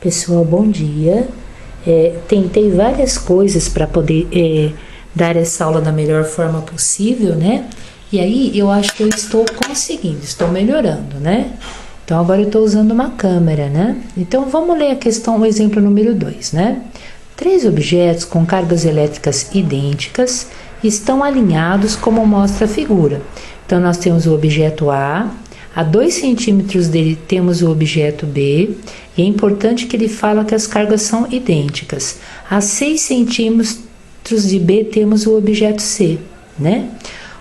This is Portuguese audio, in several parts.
Pessoal, bom dia. Tentei várias coisas para poder dar essa aula da melhor forma possível, né? E aí eu acho que eu estou conseguindo, estou melhorando, né? Então agora eu estou usando uma câmera, né? Então vamos ler a questão, o exemplo número 2, né? 3 objetos com cargas elétricas idênticas estão alinhados como mostra a figura. Então nós temos o objeto A 2 centímetros dele temos o objeto B, e é importante que ele fala que as cargas são idênticas. A 6 centímetros de B temos o objeto C, né?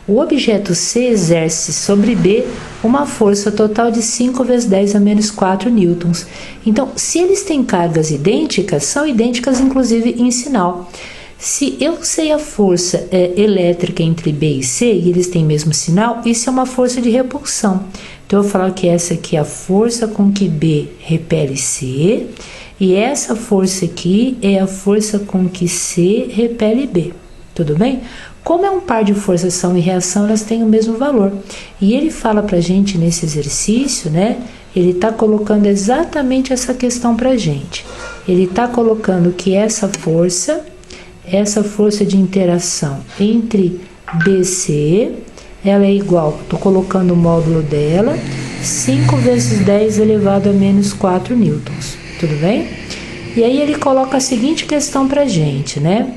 O objeto C exerce sobre B uma força total de 5 vezes 10 a menos 4 newtons. Então, se eles têm cargas idênticas, são idênticas inclusive em sinal. Se eu sei a força elétrica entre B e C, e eles têm mesmo sinal, isso é uma força de repulsão. Então, eu vou falar que essa aqui é a força com que B repele C, e essa força aqui é a força com que C repele B. Tudo bem? Como é um par de forças ação e reação, elas têm o mesmo valor. E ele fala pra gente nesse exercício, né? Ele tá colocando exatamente essa questão pra gente. Ele tá colocando que essa força de interação entre BC, ela é igual, tô colocando o módulo dela, 5 vezes 10 elevado a menos 4 newtons. Tudo bem? E aí ele coloca a seguinte questão pra gente, né?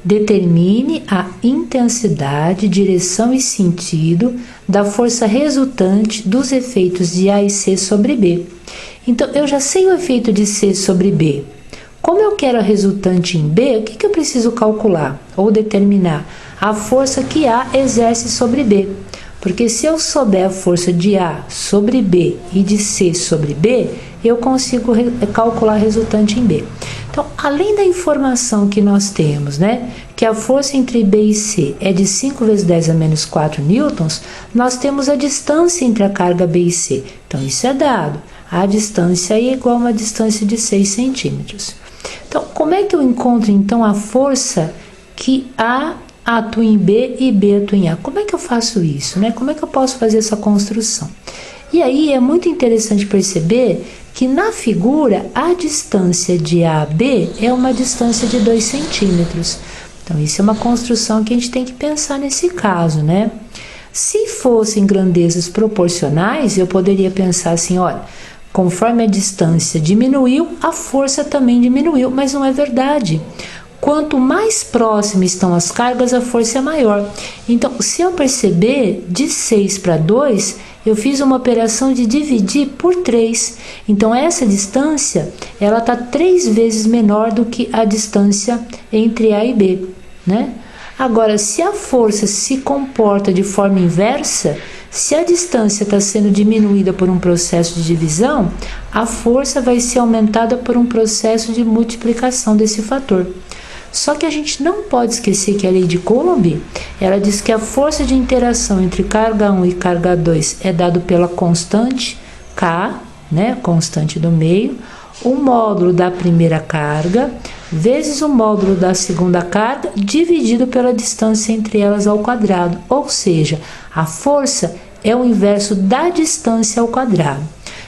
Determine a intensidade, direção e sentido da força resultante dos efeitos de A e C sobre B. Então, eu já sei o efeito de C sobre B. Como eu quero a resultante em B, o que eu preciso calcular ou determinar? A força que A exerce sobre B. Porque se eu souber a força de A sobre B e de C sobre B, eu consigo calcular a resultante em B. Então, além da informação que nós temos, né, que a força entre B e C é de 5 vezes 10 a menos 4 newtons, nós temos a distância entre a carga B e C. Então, isso é dado. A distância é igual a uma distância de 6 centímetros. Então, como é que eu encontro, então, a força que A atua em B e B atua em A? Como é que eu faço isso, né? Como é que eu posso fazer essa construção? E aí, é muito interessante perceber que na figura, a distância de A a B é uma distância de 2 centímetros. Então, isso é uma construção que a gente tem que pensar nesse caso, né? Se fossem grandezas proporcionais, eu poderia pensar assim, olha, conforme a distância diminuiu, a força também diminuiu, mas não é verdade. Quanto mais próximas estão as cargas, a força é maior. Então, se eu perceber, de 6 para 2, eu fiz uma operação de dividir por 3. Então, essa distância, ela está 3 vezes menor do que a distância entre A e B, né? Agora, se a força se comporta de forma inversa, se a distância está sendo diminuída por um processo de divisão, a força vai ser aumentada por um processo de multiplicação desse fator. Só que a gente não pode esquecer que a lei de Coulomb, ela diz que a força de interação entre carga 1 e carga 2 é dado pela constante K, né, constante do meio, o módulo da primeira carga, vezes o módulo da segunda carga, dividido pela distância entre elas ao quadrado. Ou seja, a força é o inverso da distância ao quadrado.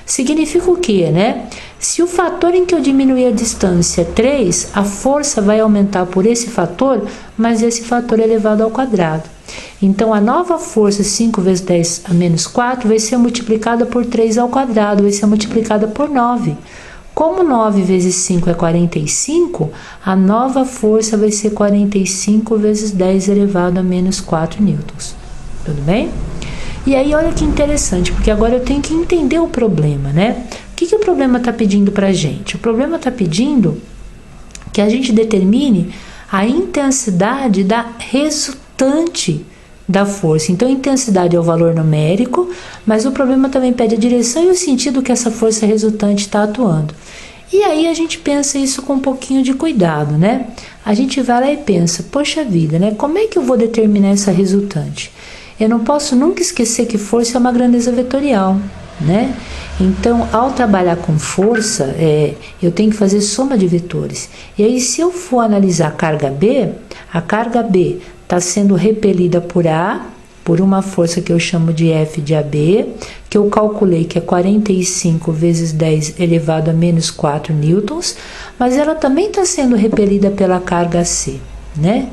Significa o quê, né? Se o fator em que eu diminuir a distância é 3, a força vai aumentar por esse fator, mas esse fator é elevado ao quadrado. Então, a nova força, 5 vezes 10 a menos 4, vai ser multiplicada por 3 ao quadrado, vai ser multiplicada por 9. Como 9 vezes 5 é 45, a nova força vai ser 45 vezes 10 elevado a menos 4 newtons. Tudo bem? E aí, olha que interessante, porque agora eu tenho que entender o problema, né? O que o problema está pedindo para a gente? O problema está pedindo que a gente determine a intensidade da resultante da força. Então, a intensidade é o valor numérico, mas o problema também pede a direção e o sentido que essa força resultante está atuando. E aí a gente pensa isso com um pouquinho de cuidado, né? A gente vai lá e pensa, poxa vida, né? Como é que eu vou determinar essa resultante? Eu não posso nunca esquecer que força é uma grandeza vetorial, né? Então, ao trabalhar com força, eu tenho que fazer soma de vetores. E aí, se eu for analisar a carga B está sendo repelida por A por uma força que eu chamo de F de AB, que eu calculei que é 45 vezes 10 elevado a menos 4 newtons, mas ela também está sendo repelida pela carga C, né?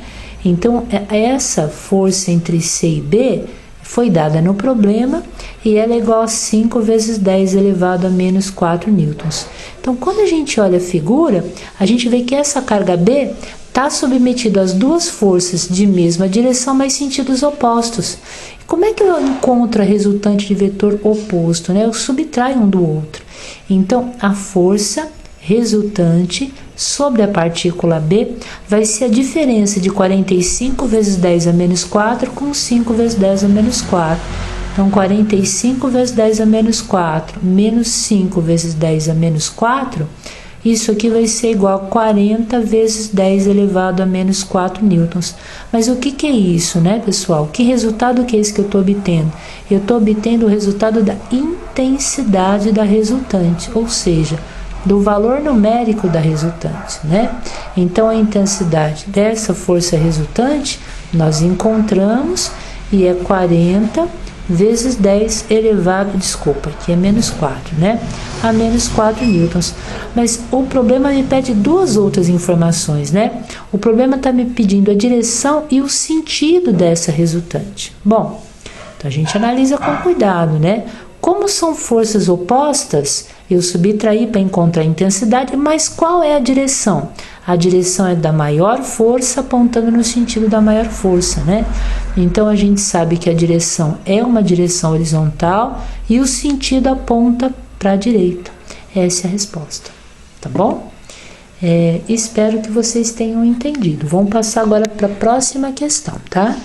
Então, essa força entre C e B foi dada no problema e ela é igual a 5 vezes 10 elevado a menos 4 newtons. Então, quando a gente olha a figura, a gente vê que essa carga B está submetida às duas forças de mesma direção, mas sentidos opostos. Como é que eu encontro a resultante de vetor oposto, né? Eu subtraio um do outro. Então, a força resultante sobre a partícula B vai ser a diferença de 45 vezes 10 a menos 4 com 5 vezes 10 a menos 4. Então, 45 vezes 10 a menos 4 menos 5 vezes 10 a menos 4, isso aqui vai ser igual a 40 vezes 10 elevado a menos 4 newtons. Mas o que é isso, né, pessoal? Que resultado que é esse que eu estou obtendo? Eu estou obtendo o resultado da intensidade da resultante, ou seja, do valor numérico da resultante, né? Então, a intensidade dessa força resultante nós encontramos e é 40 vezes 10 elevado, desculpa, aqui é menos 4, né? A menos 4 newtons. Mas o problema me pede duas outras informações, né? O problema está me pedindo a direção e o sentido dessa resultante. Bom, então a gente analisa com cuidado, né? Como são forças opostas, eu subtraí para encontrar a intensidade, mas qual é a direção? A direção é da maior força apontando no sentido da maior força, né? Então, a gente sabe que a direção é uma direção horizontal e o sentido aponta para a direita. Essa é a resposta, tá bom? Espero que vocês tenham entendido. Vamos passar agora para a próxima questão, tá?